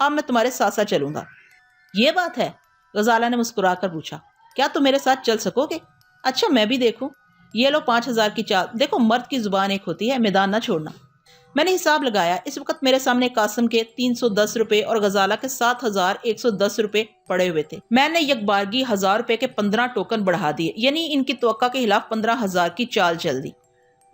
اب میں تمہارے ساتھ ساتھ چلوں گا۔ یہ بات ہے؟ غزالہ نے مسکرا کر پوچھا۔ کیا تم میرے ساتھ چل سکو گے؟ اچھا میں بھی دیکھوں۔ یہ لو 5,000 کی چال۔ دیکھو مرد کی زبان ایک ہوتی ہے، میدان نہ چھوڑنا۔ میں نے حساب لگایا۔ اس وقت میرے سامنے قاسم کے 310 روپے اور غزالہ کے 7,110 روپے پڑے ہوئے تھے۔ میں نے یک بارگی 1,000 روپے کے 15 ٹوکن بڑھا دیے، یعنی ان کی توقع کے خلاف 15,000 کی چال چل دی۔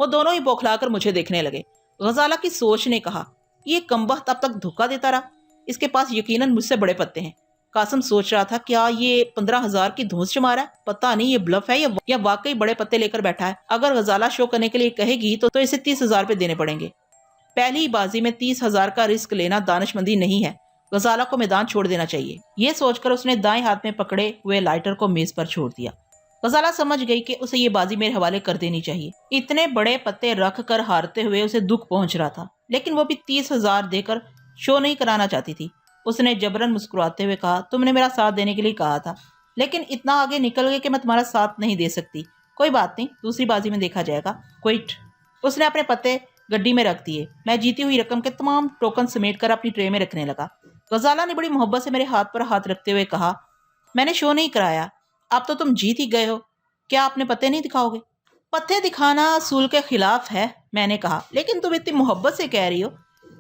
وہ دونوں ہی بوکھلا کر مجھے دیکھنے لگے۔ غزالہ کی سوچ نے کہا، یہ کمبخت اب تک دھوکہ دیتا رہا، اس کے پاس یقیناً مجھ سے بڑے پتے ہیں۔ قاسم سوچ رہا تھا، کیا یہ 15,000 کی دھونس چمارا رہا ہے؟ پتہ نہیں یہ بلف ہے یا واقعی بڑے پتے لے کر بیٹھا ہے۔ اگر غزالہ شو کرنے کے لیے کہے گی تو اسے 30,000 روپے دینے پڑیں گے۔ پہلی بازی میں 30,000 کا رسک لینا دانش مندی نہیں ہے۔ غزالہ کو میدان چھوڑ دینا چاہیے۔ یہ سوچ کر اس نے دائیں ہاتھ میں پکڑے ہوئے لائٹر کو میز پر چھوڑ دیا۔ غزالہ سمجھ گئی کہ اسے یہ بازی میرے حوالے کر دینی چاہیے۔ اتنے بڑے پتے رکھ کر ہارتے ہوئے اسے دکھ پہنچ رہا تھا، لیکن وہ بھی 30,000 دے کر شو نہیں کرانا چاہتی تھی۔ اس نے جبرن مسکراتے ہوئے کہا، تم نے میرا ساتھ دینے کے لیے کہا تھا، لیکن اتنا آگے نکل گئے کہ میں تمہارا ساتھ نہیں دے سکتی۔ کوئی بات نہیں، دوسری بازی میں دیکھا جائے گا۔ کوئٹ۔ اس نے اپنے پتے گڈی میں رکھ دیے۔ میں جیتی ہوئی رقم کے تمام ٹوکن سمیٹ کر اپنی ٹرے میں رکھنے لگا۔ غزالہ نے بڑی محبت سے میرے ہاتھ پر ہاتھ رکھتے ہوئے کہا، میں نے شو نہیں کرایا، اب تو تم جیت ہی گئے ہو، کیا اپنے پتے نہیں دکھاؤ گے؟ پتے دکھانا اصول کے خلاف ہے، میں نے کہا، لیکن تم اتنی محبت سے کہہ رہی ہو،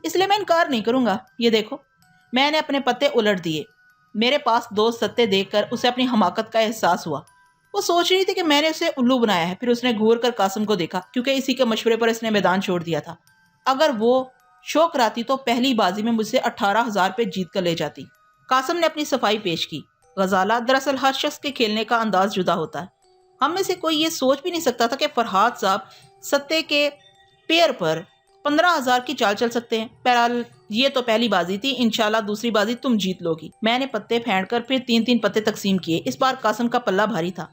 اس لیے میں انکار نہیں کروں گا۔ یہ دیکھو۔ میں نے اپنے پتے الٹ دیے۔ میرے پاس 2 ستے دیکھ کر اسے اپنی حماقت کا احساس ہوا۔ وہ سوچ رہی تھی کہ میں نے اسے الو بنایا ہے۔ پھر اس نے گھور کر قاسم کو دیکھا، کیونکہ اسی کے مشورے پر اس نے میدان چھوڑ دیا تھا۔ اگر وہ شو کراتی تو پہلی بازی میں مجھ سے 18,000 روپے جیت کر لے جاتی۔ قاسم نے اپنی صفائی پیش کی۔ غزالہ، دراصل ہر شخص کے کھیلنے کا انداز جدا ہوتا ہے۔ ہم میں سے کوئی یہ سوچ بھی نہیں سکتا تھا کہ فرحاد صاحب ستے کے پیئر پر 15,000 کی چال چل سکتے ہیں۔ بہرحال یہ تو پہلی بازی تھی، انشاءاللہ دوسری بازی تم جیت لو گی۔ میں نے پتے پھینک کر پھر 3 پتے تقسیم کیے۔ اس بار قاسم کا پلہ بھاری تھا۔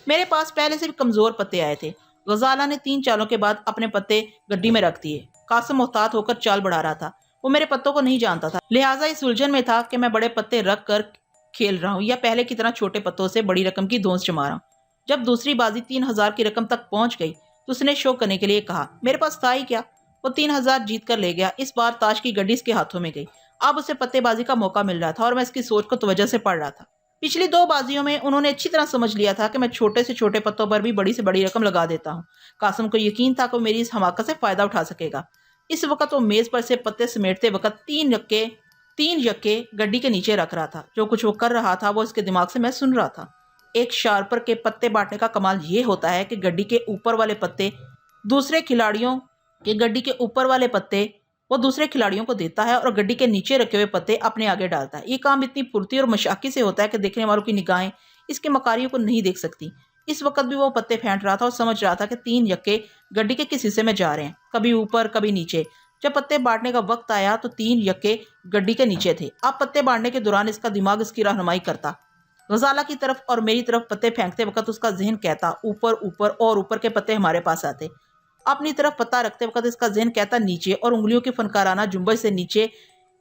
میرے پاس پہلے سے بھی کمزور پتے آئے تھے۔ غزالہ نے 3 چالوں کے بعد اپنے پتے گڈی میں رکھ دیے۔ قاسم محتاط ہو کر چال بڑھا رہا تھا۔ وہ میرے پتوں کو نہیں جانتا تھا، لہٰذا اس الجھن میں تھا کہ میں بڑے پتے رکھ کر کھیل رہا ہوں یا پہلے کی طرح چھوٹے پتوں سے بڑی رقم کی دھونس چما رہا ہوں۔ جب دوسری بازی 3,000 کی رقم تک پہنچ گئی تو اس نے شو کرنے کے لیے کہا۔ میرے پاس تھا ہی کیا، وہ 3,000 جیت کر لے گیا۔ اس بار تاش کی گڈی اس کے ہاتھوں میں گئی۔ اب اسے پتے بازی کا موقع مل رہا تھا اور میں اس کی سوچ کو توجہ سے پڑھ رہا تھا۔ پچھلی 2 بازیوں میں انہوں نے اچھی طرح سمجھ لیا تھا کہ میں چھوٹے سے چھوٹے پتوں پر بھی بڑی سے بڑی رقم لگا دیتا ہوں۔ قاسم کو یقین تھا کہ وہ میری اس حماقت سے فائدہ اٹھا سکے گا۔ اس وقت وہ میز پر سے پتے سمیٹتے وقت 3 یکے گڈی کے نیچے رکھ رہا تھا۔ جو کچھ وہ کر رہا تھا وہ اس کے دماغ سے میں سن رہا تھا۔ ایک شارپر کے پتے بانٹنے کا کمال یہ ہوتا ہے کہ گڈی کے اوپر والے پتے دوسرے کھلاڑیوں کے گڈی کے اوپر والے پتے وہ دوسرے کھلاڑیوں کو دیتا ہے اور گڈی کے نیچے رکھے ہوئے پتے اپنے آگے ڈالتا ہے۔ یہ کام اتنی پھرتی اور مشاقی سے ہوتا ہے کہ دیکھنے والوں کی نگاہیں اس کے مکاریوں کو نہیں دیکھ سکتی۔ اس وقت بھی وہ پتے پھینٹ رہا تھا اور سمجھ رہا تھا کہ 3 یکے گڈی کے کس حصے میں جا رہے ہیں، کبھی اوپر کبھی نیچے۔ جب پتے بانٹنے کا وقت آیا تو 3 یکے گڈی کے نیچے تھے۔ اب پتے بانٹنے کے دوران اس کا دماغ اس کی رہنمائی کرتا۔ غزالہ کی طرف اور میری طرف پتے پھینکتے وقت اس کا ذہن کہتا، اوپر اوپر اور اوپر کے پتے ہمارے پاس آتے۔ اپنی طرف پتہ رکھتے وقت اس کا ذہن کہتا نیچے، اور انگلیوں کی فنکارانہ جنبش سے نیچے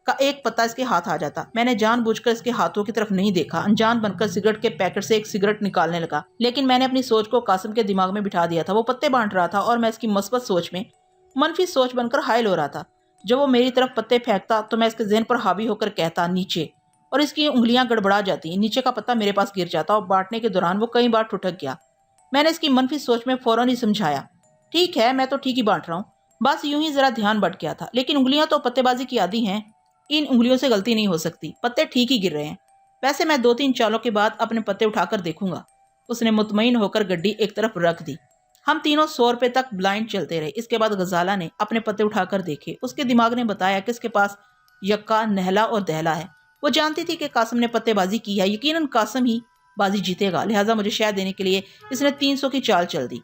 کا ایک پتا اس کے ہاتھ آ جاتا۔ میں نے جان بوجھ کر اس کے ہاتھوں کی طرف نہیں دیکھا، انجان بن کر سگریٹ کے پیکٹ سے ایک سگریٹ نکالنے لگا، لیکن میں نے اپنی سوچ کو قاسم کے دماغ میں بٹھا دیا تھا۔ وہ پتے بانٹ رہا تھا اور میں اس کی مثبت سوچ میں منفی سوچ بن کر حائل ہو رہا تھا۔ جب وہ میری طرف پتے پھینکتا تو میں اس کے ذہن پر حاوی ہو کر کہتا نیچے، اور اس کی انگلیاں گڑبڑا جاتی، نیچے کا پتا میرے پاس گر جاتا اور بانٹنے کے دوران وہ کئی بار ٹھٹک گیا۔ میں نے اس کی منفی سوچ میں فوراً ہی سمجھایا، ٹھیک ہے میں تو ٹھیک ہی بانٹ رہا ہوں، بس یوں ہی ذرا دھیان بٹ گیا تھا، لیکن انگلیاں تو پتے بازی کی عادی ہیں، ان انگلیوں سے غلطی نہیں ہو سکتی، پتے ٹھیک ہی گر رہے ہیں۔ ویسے میں 2-3 چالوں کے بعد اپنے پتے اٹھا کر دیکھوں گا۔ اس نے مطمئن ہو کر گڈی ایک طرف رکھ دی۔ ہم تینوں 100 روپے تک بلائنڈ چلتے رہے۔ اس کے بعد غزالہ نے اپنے پتے اٹھا کر دیکھے۔ اس کے دماغ نے بتایا کہ اس کے پاس یکا، نہلا اور دہلا ہے۔ وہ جانتی تھی کہ قاسم نے پتے بازی کی ہے، یقیناً قاسم ہی بازی جیتے گا، لہٰذا مجھے شے دینے کے لیے اس نے 300 کی چال چل دی۔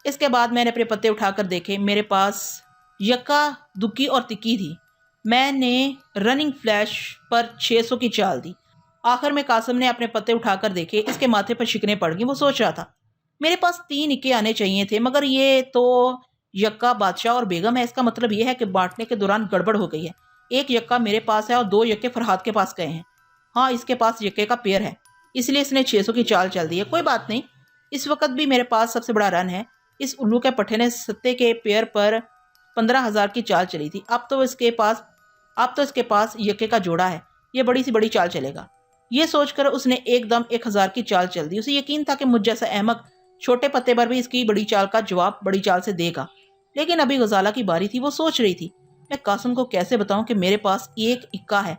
اس کے بعد میں نے اپنے پتے اٹھا کر دیکھے۔ میرے پاس یکا، دکی اور تکی تھی۔ میں نے رننگ فلیش پر 600 کی چال دی۔ آخر میں قاسم نے اپنے پتے اٹھا کر دیکھے۔ اس کے ماتھے پر شکنیں پڑ گئیں۔ وہ سوچ رہا تھا، میرے پاس 3 اکے آنے چاہیے تھے، مگر یہ تو یکا، بادشاہ اور بیگم ہے۔ اس کا مطلب یہ ہے کہ بانٹنے کے دوران گڑبڑ ہو گئی ہے۔ 1 یکا میرے پاس ہے اور 2 یکے فرحاد کے پاس گئے ہیں۔ ہاں، اس کے پاس یکے کا پیئر ہے، اس لیے اس نے 600 کی چال چل دی ہے۔ کوئی بات نہیں، اس وقت بھی میرے پاس سب سے بڑا رن ہے۔ اس الو کے پٹھے نے ستے کے پیئر پر 15,000 کی چال چلی تھی۔ اب تو اس کے پاس یکے کا جوڑا ہے۔ یہ بڑی سی بڑی چال چلے گا۔ یہ سوچ کر اس نے ایک دم 1000 کی چال چل دی۔ اسے یقین تھا کہ مجھ جیسا احمق چھوٹے پتے پر بھی اس کی بڑی چال کا جواب بڑی چال سے دے گا، لیکن ابھی غزالہ کی باری تھی۔ وہ سوچ رہی تھی، میں قاسم کو کیسے بتاؤں کہ میرے پاس ایک اکا ہے؟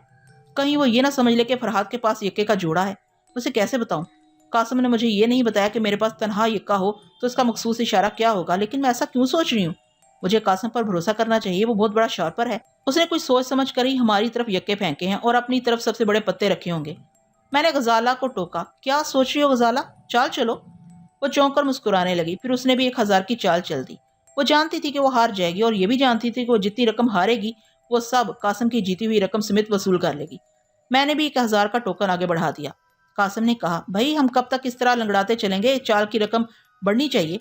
کہیں وہ یہ نہ سمجھ لے کہ فرحاد کے پاس یکے کا جوڑا ہے۔ اسے کیسے بتاؤں؟ قاسم نے مجھے یہ نہیں بتایا کہ میرے پاس تنہا یکا ہو تو اس کا مخصوص اشارہ کیا ہوگا، لیکن میں ایسا کیوں سوچ رہی ہوں؟ مجھے قاسم پر بھروسہ کرنا چاہیے، وہ بہت بڑا شارپر ہے۔ اس نے کچھ سوچ سمجھ کر ہی ہماری طرف یکے پھینکے ہیں اور اپنی طرف سب سے بڑے پتے رکھے ہوں گے۔ میں نے غزالہ کو ٹوکا، کیا سوچ رہی ہو غزالہ؟ چال چلو۔ وہ چونک کر مسکرانے لگی، پھر اس نے بھی 1000 کی چال چل دی۔ وہ جانتی تھی کہ وہ ہار جائے گی اور یہ بھی جانتی تھی کہ وہ جتنی رقم ہارے گی وہ سب قاسم کی جیتی ہوئی رقم سمیت وصول کر لے گی۔ میں نے بھی 1000 کا ٹوکن آگے بڑھا دیا۔ قاسم نے کہا، بھائی ہم کب تک اس طرح لنگڑاتے چلیں گے؟ چال کی رقم بڑھنی چاہیے۔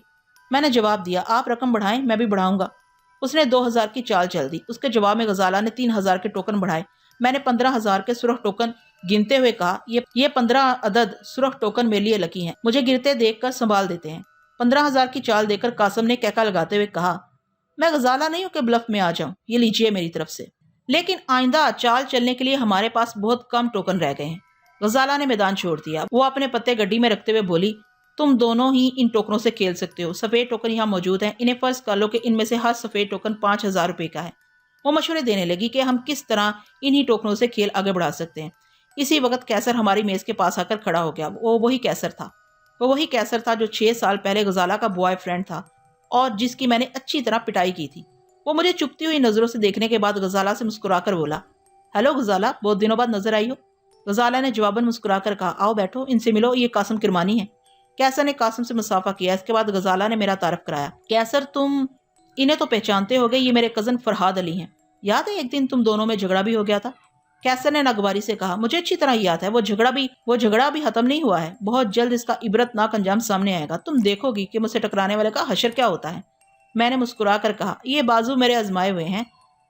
میں نے جواب دیا، آپ رقم بڑھائیں، میں بھی بڑھاؤں گا۔ اس نے 2000 کی چال چل دی۔ اس کے جواب میں غزالہ نے 3000 کے ٹوکن بڑھائے۔ میں نے 15000 کے سرخ ٹوکن گنتے ہوئے کہا، یہ 15 عدد سرخ ٹوکن میرے لیے لکی ہیں، مجھے گرتے دیکھ کر سنبھال دیتے ہیں۔ 15000 کی چال دے کر قاسم نے کہکا لگاتے ہوئے کہا، میں غزالہ نہیں ہوں کہ بلف میں آ جاؤں، یہ لیجئے میری طرف سے، لیکن آئندہ چال چلنے کے لیے ہمارے پاس بہت کم ٹوکن رہ گئے ہیں۔ غزالہ نے میدان چھوڑ دیا۔ وہ اپنے پتے گڈی میں رکھتے ہوئے بولی، تم دونوں ہی ان ٹوکنوں سے کھیل سکتے ہو، سفید ٹوکن یہاں موجود ہیں، انہیں فرض کر لو کہ ان میں سے ہر سفید ٹوکن 5000 روپے کا ہے۔ وہ مشورے دینے لگی کہ ہم کس طرح انہی ٹوکنوں سے کھیل آگے بڑھا سکتے ہیں۔ اسی وقت کیسر ہماری میز کے پاس آ کر کھڑا ہو گیا۔ وہ وہی کیسر تھا جو 6 سال پہلے غزالہ کا بوائے فرینڈ تھا اور جس کی میں نے اچھی طرح پٹائی کی تھی۔ وہ مجھے چپتی ہوئی نظروں سے دیکھنے کے بعد غزالہ سے مسکرا کر بولا، ہیلو غزالہ، بہت دنوں بعد نظر آئی ہو۔ غزالہ نے جواباً مسکرا کر کہا، آؤ بیٹھو، ان سے ملو، یہ قاسم کرمانی ہے۔ کیسر نے قاسم سے مصافحہ کیا۔ اس کے بعد غزالہ نے میرا تعارف کرایا، کیسر تم انہیں تو پہچانتے ہوگے، یہ میرے کزن فرحاد علی ہیں۔ یاد ہے ایک دن تم دونوں میں جھگڑا بھی ہو گیا تھا؟ کیسر نے ناگواری سے کہا، مجھے اچھی طرح یاد ہے، وہ جھگڑا بھی ختم نہیں ہوا ہے، بہت جلد اس کا عبرتناک انجام سامنے آئے گا، تم دیکھو گی کہ مجھ سے ٹکرانے والے کا حشر کیا ہوتا ہے۔ میں نے مسکرا کر کہا، یہ بازو میرے آزمائے ہوئے ہیں،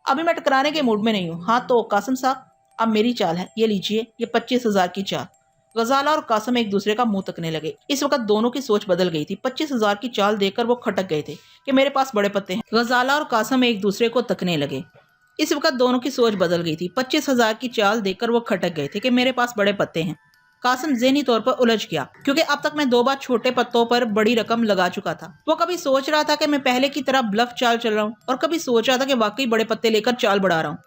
ابھی میں ٹکرانے کے موڈ میں نہیں ہوں۔ ہاں تو قاسم صاحب، اب میری چال ہے، یہ لیجئے، یہ 25000 کی چال۔ غزالہ اور قاسم ایک دوسرے کا منہ تکنے لگے۔ اس وقت دونوں کی سوچ بدل گئی تھی۔ 25000 کی چال دیکھ کر وہ کھٹک گئے تھے کہ میرے پاس بڑے پتے ہیں۔ غزالہ اور قاسم ایک دوسرے کو تکنے لگے۔ اس وقت دونوں کی سوچ بدل گئی تھی۔ 25000 کی چال دیکھ کر وہ کھٹک گئے تھے کہ میرے پاس بڑے پتے ہیں۔ قاسم ذہنی طور پر الجھ گیا کیونکہ اب تک میں 2 بار چھوٹے پتوں پر بڑی رقم لگا چکا تھا۔ وہ کبھی سوچ رہا تھا کہ میں پہلے کی طرح بلف چال چل رہا ہوں اور کبھی سوچ رہا تھا کہ واقعی بڑے پتے لے کر چال بڑھا رہا ہوں۔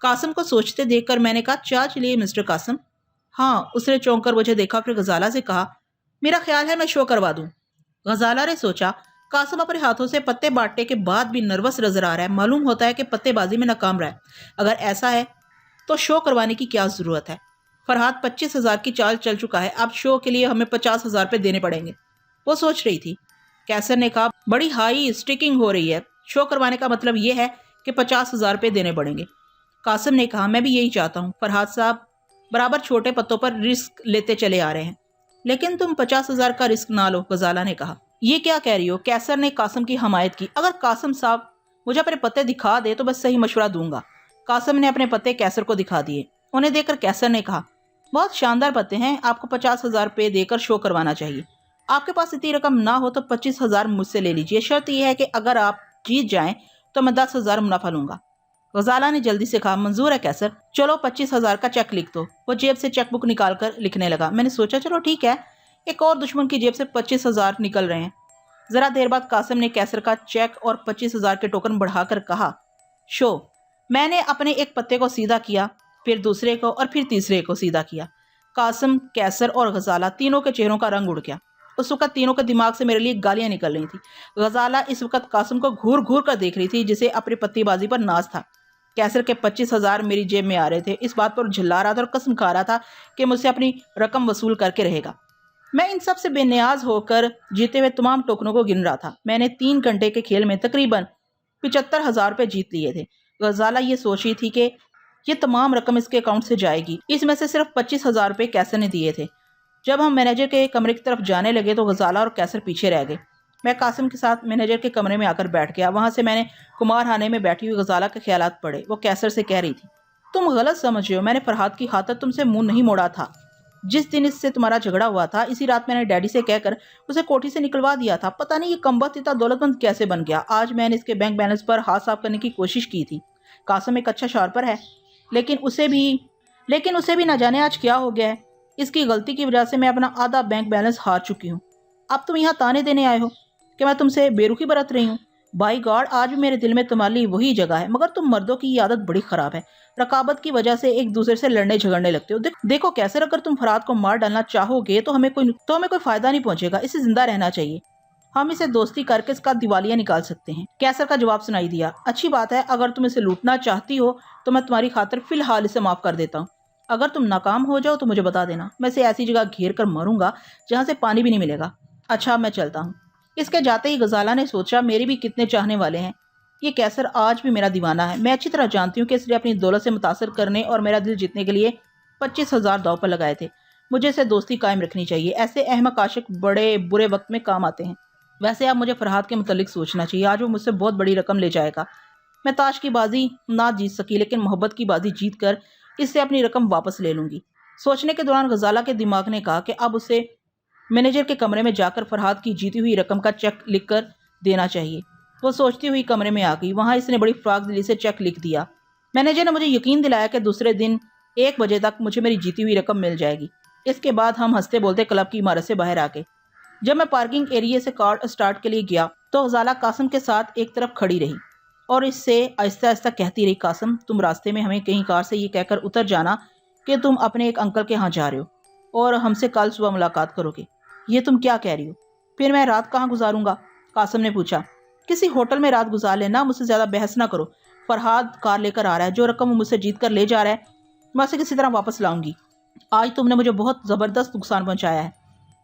قاسم کو سوچتے دیکھ کر میں نے کہا، چال چلیے مسٹر قاسم۔ ہاں، اس نے چونک کر مجھے دیکھا، پھر غزالہ سے کہا، میرا خیال ہے میں شو کروا دوں۔ غزالہ نے سوچا، قاسم اپنے ہاتھوں سے پتے بانٹنے کے بعد بھی نروس نظر آ رہا ہے، معلوم ہوتا ہے کہ پتے بازی میں ناکام رہا ہے۔ اگر ایسا ہے تو شو کروانے کی کیا ضرورت ہے؟ فرحاد 25000 کی چال چل چکا ہے، اب شو کے لیے ہمیں 50000 روپے دینے پڑیں گے۔ وہ سوچ رہی تھی۔ کیسر نے کہا، بڑی ہائی اسٹیکنگ ہو رہی ہے، شو کروانے کا مطلب یہ ہے کہ 50000 روپے دینے پڑیں گے۔ قاسم نے کہا، میں بھی یہی چاہتا ہوں، فرحاد صاحب برابر چھوٹے پتوں پر رسک لیتے چلے آ رہے ہیں، لیکن تم 50000 کا رسک نہ لو۔ غزالہ نے کہا، یہ کیا کہہ رہی ہو؟ کیسر نے قاسم کی حمایت کی۔ اگر قاسم صاحب مجھے اپنے پتے دکھا دے تو بس صحیح مشورہ دوں گا۔ قاسم نے اپنے پتے کیسر کو دکھا دیے۔ انہیں دیکھ کر کیسر نے کہا، بہت شاندار پتے ہیں، آپ کو 50000 روپے دے کر شو کروانا چاہیے۔ آپ کے پاس اتنی رقم نہ ہو تو 25000 مجھ سے لے لیجیے، شرط یہ ہے کہ اگر آپ جیت جائیں تو میں 10000 منافع لوں گا۔ غزالہ نے جلدی سے کہا، منظور ہے کیسر، چلو 25000 کا چیک لکھ دو۔ وہ جیب سے چیک بک نکال کر لکھنے لگا۔ میں نے سوچا چلو ٹھیک ہے، ایک اور دشمن کی جیب سے 25000 نکل رہے ہیں۔ ذرا دیر بعد قاسم نے کیسر کا چیک اور 25000 کے ٹوکن بڑھا کر کہا، شو۔ میں نے اپنے ایک پتے کو سیدھا کیا، پھر دوسرے کو اور پھر تیسرے کو سیدھا کیا۔ قاسم، کیسر اور غزالہ تینوں کے چہروں کا رنگ اڑ گیا۔ اس وقت تینوں کے دماغ سے میرے لیے گالیاں نکل رہی تھی۔ غزالہ اس وقت قاسم کو گھور گھور کر دیکھ رہی تھی جسے اپنی پتی بازی پر ناز تھا۔ کیسر کے 25000 میری جیب میں آ رہے تھے، اس بات پر جھلا رہا تھا اور قسم کھا رہا تھا کہ مجھ سے اپنی رقم وصول کر کے رہے گا۔ میں ان سب سے بے نیاز ہو کر جیتے ہوئے تمام ٹوکنوں کو گن رہا تھا۔ میں نے 3 گھنٹے کے کھیل میں تقریباً 75000 روپے جیت لیے تھے۔ غزالہ یہ سوچ رہی تھی کہ یہ تمام رقم اس کے اکاؤنٹ سے جائے گی۔ اس میں سے صرف 25000 روپے کیسر نے دیے تھے۔ جب ہم مینیجر کے کمرے کی طرف جانے لگے تو غزالہ اور کیسر پیچھے رہ گئے۔ میں قاسم کے ساتھ مینیجر کے کمرے میں آ کر بیٹھ گیا۔ وہاں سے میں نے کمار خانے میں بیٹھی ہوئی غزالہ کے خیالات پڑھے۔ وہ کیسر سے کہہ رہی تھی، تم غلط سمجھ رہے ہو، میں نے فرحاد کی خاطر تم سے منہ نہیں موڑا تھا۔ جس دن اس سے تمہارا جھگڑا ہوا تھا اسی رات میں نے ڈیڈی سے کہہ کر اسے کوٹھی سے نکلوا دیا تھا۔ پتہ نہیں یہ کمبخت اتنا دولت مند کیسے بن گیا۔ آج میں نے اس کے بینک بیلنس پر ہاتھ صاف کرنے کی کوشش کی تھی۔ قاسم ایک اچھا شارپر ہے، لیکن لیکن اسے بھی نہ جانے آج کیا ہو گیا ہے. اس کی غلطی کی وجہ سے میں اپنا آدھا بینک بیلنس ہار چکی ہوں. اب تم یہاں تانے دینے آئے ہو کہ میں تم سے بے رخی برت رہی ہوں. بائی گاڈ، آج بھی میرے دل میں تمہارے لیے وہی جگہ ہے، مگر تم مردوں کی یہ عادت بڑی خراب ہے. رقابت کی وجہ سے ایک دوسرے سے لڑنے جھگڑنے لگتے ہو. دیکھو کیسر، اگر تم فرات کو مار ڈالنا چاہو گے تو ہمیں کوئی فائدہ نہیں پہنچے گا. اسے زندہ رہنا چاہیے. ہم اسے دوستی کر کے اس کا دیوالیہ نکال سکتے ہیں. کیسر کا جواب سنائی دیا. اچھی بات ہے، اگر تم اسے لوٹنا چاہتی ہو تو میں تمہاری خاطر فی الحال اسے معاف کر دیتا ہوں. اگر تم ناکام ہو جاؤ تو مجھے بتا دینا، میں اسے ایسی جگہ گھیر کر ماروں گا جہاں سے پانی بھی نہیں ملے گا. اچھا، میں چلتا ہوں. اس کے جاتے ہی غزالہ نے سوچا میرے بھی کتنے چاہنے والے ہیں. یہ کیسر آج بھی میرا دیوانہ ہے. میں اچھی طرح جانتی ہوں کہ اس نے اپنی دولت سے متاثر کرنے اور میرا دل جیتنے کے لیے 25,000 داؤ پر لگائے تھے. مجھے اسے دوستی قائم رکھنی چاہیے. ایسے احمق عاشق بڑے برے وقت میں کام آتے ہیں. ویسے اب مجھے فرحاد کے متعلق سوچنا چاہیے. آج وہ مجھ سے بہت بڑی رقم لے جائے گا. میں تاش کی بازی نہ جیت سکی، لیکن محبت کی بازی جیت کر اس سے اپنی رقم واپس لے لوں گی. سوچنے کے دوران غزالہ کے دماغ نے کہا کہ اب اسے مینیجر کے کمرے میں جا کر فرحاد کی جیتی ہوئی رقم کا چیک لکھ کر دینا چاہیے. وہ سوچتی ہوئی کمرے میں آ گئی. وہاں اس نے بڑی فراق دلی سے چیک لکھ دیا. مینیجر نے مجھے یقین دلایا کہ دوسرے دن 1 بجے تک مجھے میری جیتی ہوئی رقم مل جائے گی. اس کے بعد ہم ہنستے بولتے کلب کی عمارت سے باہر آ گئے. جب میں پارکنگ ایریے سے کار اسٹارٹ کے لیے گیا تو غزالہ قاسم کے ساتھ ایک طرف کھڑی رہی اور اس سے آہستہ آہستہ کہتی رہی، قاسم، تم راستے میں ہمیں کہیں کار سے یہ کہہ کر اتر جانا کہ تم اپنے ایک انکل کے ہاں جا رہے ہو اور ہم سے کل صبح ملاقات کرو گے. یہ تم کیا کہہ رہی ہو؟ پھر میں رات کہاں گزاروں گا؟ قاسم نے پوچھا. کسی ہوٹل میں رات گزار لینا. مجھ سے زیادہ بحث نہ کرو. فرحاد کار لے کر آ رہا ہے. جو رقم وہ مجھ سے جیت کر لے جا رہا ہے میں اسے کسی طرح واپس لاؤں گی. آج تم نے مجھے بہت زبردست نقصان پہنچایا ہے.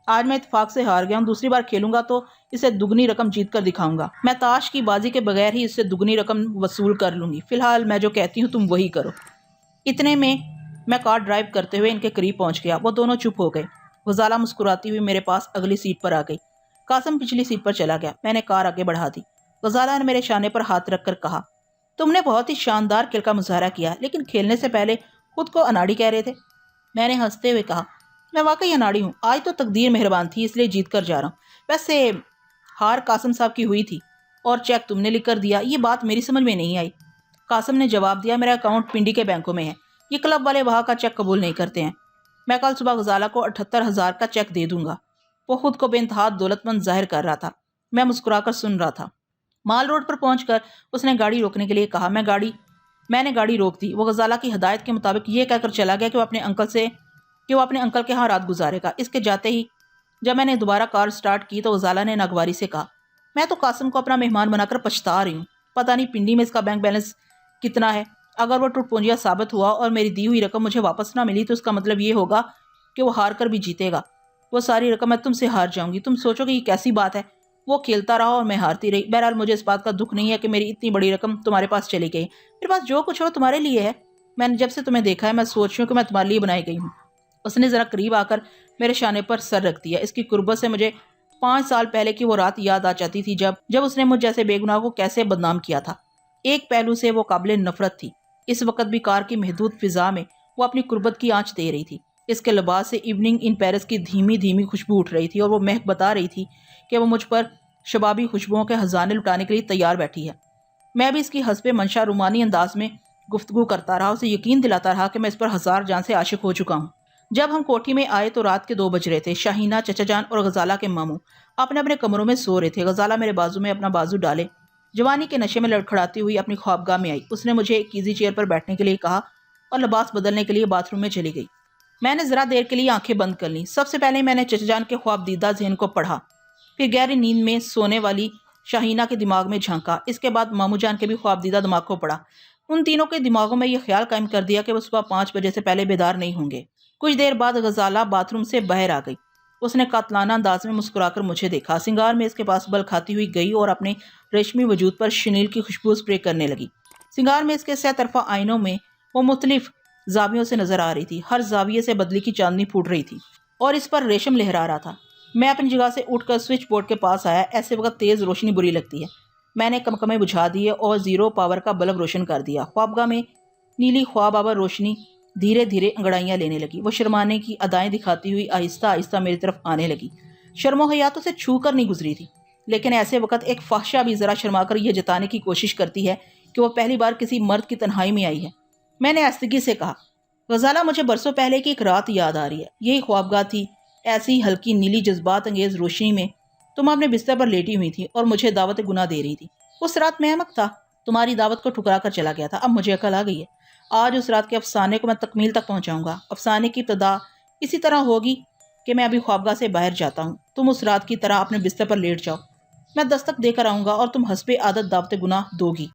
آج میں اتفاق سے ہار گیا ہوں. دوسری بار کھیلوں گا تو اسے دگنی رقم جیت کر دکھاؤں گا. میں تاش کی بازی کے بغیر ہی اس سے دگنی رقم وصول کر لوں گی. فی الحال میں جو کہتی ہوں تم وہی کرو. اتنے میں کار ڈرائیو کرتے ہوئے ان کے قریب پہنچ گیا. وہ دونوں چپ ہو گئے. غزالہ مسکراتی ہوئی میرے پاس اگلی سیٹ پر آ گئی. قاسم پچھلی سیٹ پر چلا گیا. میں نے کار آگے بڑھا دی. غزالہ نے میرے شانے پر ہاتھ رکھ کر کہا، تم نے بہت ہی شاندار کھیل کا مظاہرہ کیا، لیکن کھیلنے سے پہلے خود کو اناڑی کہہ رہے تھے. میں نے ہنستے ہوئے کہا، میں واقعی اناڑی ہوں. آج تو تقدیر مہربان تھی اس لیے جیت کر جا رہا ہوں. ویسے ہار قاسم صاحب کی ہوئی تھی اور چیک تم نے لکھ کر دیا. یہ بات میری سمجھ میں نہیں آئی. قاسم نے جواب دیا، میرا اکاؤنٹ پنڈی کے بینکوں میں ہے. یہ کلب والے وہاں کا چیک قبول نہیں کرتے ہیں. میں کل صبح غزالہ کو 78,000 کا چیک دے دوں گا. وہ خود کو بے انتہا دولت مند ظاہر کر رہا تھا. میں مسکرا کر سن رہا تھا. مال روڈ پر پہنچ کر اس نے گاڑی روکنے کے لیے کہا. میں نے گاڑی روک دی. وہ غزالہ کی ہدایت کے مطابق یہ کہہ کر چلا گیا کہ وہ اپنے انکل کے ہاں رات گزارے گا. اس کے جاتے ہی جب میں نے دوبارہ کار سٹارٹ کی تو غزالہ نے ناگواری سے کہا، میں تو قاسم کو اپنا مہمان بنا کر پچھتا رہی ہوں. پتہ نہیں پنڈی میں اس کا بینک بیلنس کتنا ہے. اگر وہ ٹوٹ پونجیا ثابت ہوا اور میری دی ہوئی رقم مجھے واپس نہ ملی تو اس کا مطلب یہ ہوگا کہ وہ ہار کر بھی جیتے گا. وہ ساری رقم میں تم سے ہار جاؤں گی. تم سوچو کہ یہ کیسی بات ہے. وہ کھیلتا رہا اور میں ہارتی رہی. بہرحال مجھے اس بات کا دکھ نہیں ہے کہ میری اتنی بڑی رقم تمہارے پاس چلی گئی. میرے پاس جو کچھ ہے وہ تمہارے لیے ہے. میں نے جب سے تمہیں دیکھا ہے میں سوچ رہی ہوں کہ میں تمہارے لیے بنائی گئی ہوں. اس نے ذرا قریب آ کر میرے شانے پر سر رکھ دیا. اس کی قربت سے مجھے 5 سال پہلے کی وہ رات یاد آ جاتی تھی جب اس نے مجھ جیسے بے گناہ کو کیسے بدنام کیا تھا. ایک پہلو سے وہ قابل نفرت تھی. اس وقت بھی کار کی محدود فضا میں وہ اپنی قربت کی آنچ دے رہی تھی. اس کے لباس سے ایوننگ ان پیرس کی دھیمی دھیمی خوشبو اٹھ رہی تھی اور وہ مہک بتا رہی تھی کہ وہ مجھ پر شبابی خوشبوؤں کے خزانے لٹانے کے لیے تیار بیٹھی ہے. میں بھی اس کی حسب منشا رومانی انداز میں گفتگو کرتا رہا. اسے یقین دلاتا رہا کہ میں اس پر 1000 جان سے عاشق ہو چکا ہوں. جب ہم کوٹھی میں آئے تو رات کے 2 بج رہے تھے. شاہینہ، چچا جان اور غزالہ کے ماموں اپنے اپنے کمروں میں سو رہے تھے. غزالہ میرے بازو میں اپنا بازو ڈالے جوانی کے نشے میں لڑکھڑاتی ہوئی اپنی خوابگاہ میں آئی. اس نے مجھے ایک ایزی چیئر پر بیٹھنے کے لیے کہا اور لباس بدلنے کے لیے باتھ روم میں چلی گئی. میں نے ذرا دیر کے لیے آنکھیں بند کر لیں. سب سے پہلے میں نے چچا جان کے خواب دیدہ ذہن کو پڑھا. پھر گہری نیند میں سونے والی شاہینہ کے دماغ میں جھانکا. اس کے بعد ماموں جان کے بھی خواب دیدہ دماغ کو پڑھا. ان تینوں کے دماغوں میں یہ خیال قائم کر دیا کہ وہ صبح 5 بجے سے پہلے بیدار نہیں ہوں گے. کچھ دیر بعد غزالہ باتھ روم سے باہر آ گئی. اس نے قاتلانہ انداز میں مسکرا کر مجھے دیکھا. سنگار میں اس کے پاس بل کھاتی ہوئی گئی اور اپنے ریشمی وجود پر شنیل کی خوشبو سپرے کرنے لگی. سنگار میں اس کے سہ طرفہ آئینوں میں وہ مختلف زاویوں سے نظر آ رہی تھی. ہر زاویے سے بدلی کی چاندنی پھوٹ رہی تھی اور اس پر ریشم لہرا رہا تھا. میں اپنی جگہ سے اٹھ کر سوئچ بورڈ کے پاس آیا. ایسے وقت تیز روشنی بری لگتی ہے. میں نے کمکمے بجھا دیے اور 0 پاور کا بلب روشن کر دیا. خوابگاہ میں نیلی خواب آور روشنی دھیرے دھیرے انگڑائیاں لینے لگی. وہ شرمانے کی ادائیں دکھاتی ہوئی آہستہ آہستہ میری طرف آنے لگی. شرم و حیا تو سے چھو کر نہیں گزری تھی، لیکن ایسے وقت ایک فحشہ بھی ذرا شرما کر یہ جتانے کی کوشش کرتی ہے کہ وہ پہلی بار کسی مرد کی تنہائی میں آئی ہے. میں نے آہستگی سے کہا، غزالہ، مجھے برسوں پہلے کی ایک رات یاد آ رہی ہے. یہی خوابگاہ تھی. ایسی ہلکی نیلی جذبات انگیز روشنی میں تم اپنے بستر پر لیٹی ہوئی تھی اور مجھے دعوت گناہ دے رہی تھی. اس رات میں احمق تھا، تمہاری دعوت کو ٹھکرا کر چلا گیا تھا. اب مجھے عقل آ گئی ہے. آج اس رات کے افسانے کو میں تکمیل تک پہنچاؤں گا. افسانے کی ابتدا اسی طرح ہوگی کہ میں ابھی خوابگاہ سے باہر جاتا ہوں. تم اس رات کی طرح اپنے بستر پر لیٹ جاؤ. میں دستک دے کر آؤں گا اور تم حسب عادت دعوت گناہ دو گی.